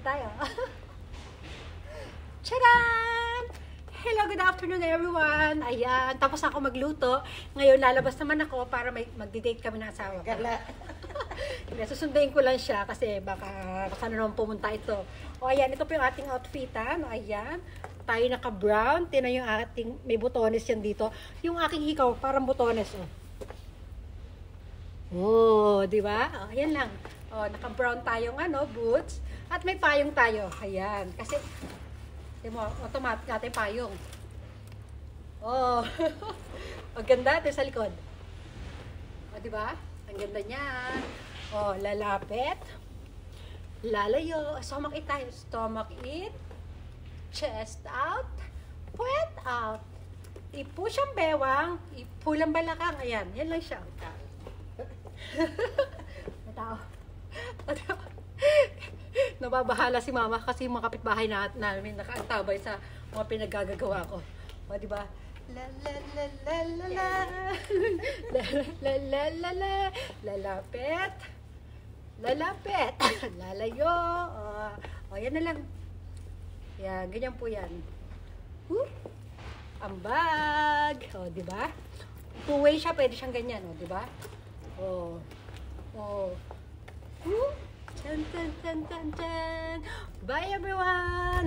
na tayo. Tcharam! Hello, good afternoon everyone. Ayan, tapos ako magluto. Ngayon lalabas naman ako para mag-date kami ng asawa ko. Susunduin ko lang siya kasi baka sana naman pumunta ito. O ayan, ito po yung ating outfit. No? Ayan, tayo naka-brown. Tingnan yung ating, may butones yan dito. Yung aking hikaw, parang butones. Oh, di ba? Oh, ayan lang. Oh, naka-brown tayong boots. At may payong tayo. Ayan, kasi automatic natin payong. Oh. Ang ganda ito sa likod. Oh, di ba? Ang ganda niya. Oh, lalapit. Lalayo. Stomach in tayo. Stomach in. Chest out. Puwet out. I-push ang bewang. I-pull ang balakang. Ayan. Yan lang siya. Matao. Nababahala si mama kasi yung mga kapitbahay namin nakaantabay sa mga pinaggagawa ko. O, di ba? La la la la la la la la la la la lalapit lalapit lalayo. O, yan na lang. Yan, ganyan po yan. Ang bag. O, di ba? Two-way siya, pwede siyang ganyan. O, di ba? O. O. Chan, chan, chan, chan, chan. Bye everyone!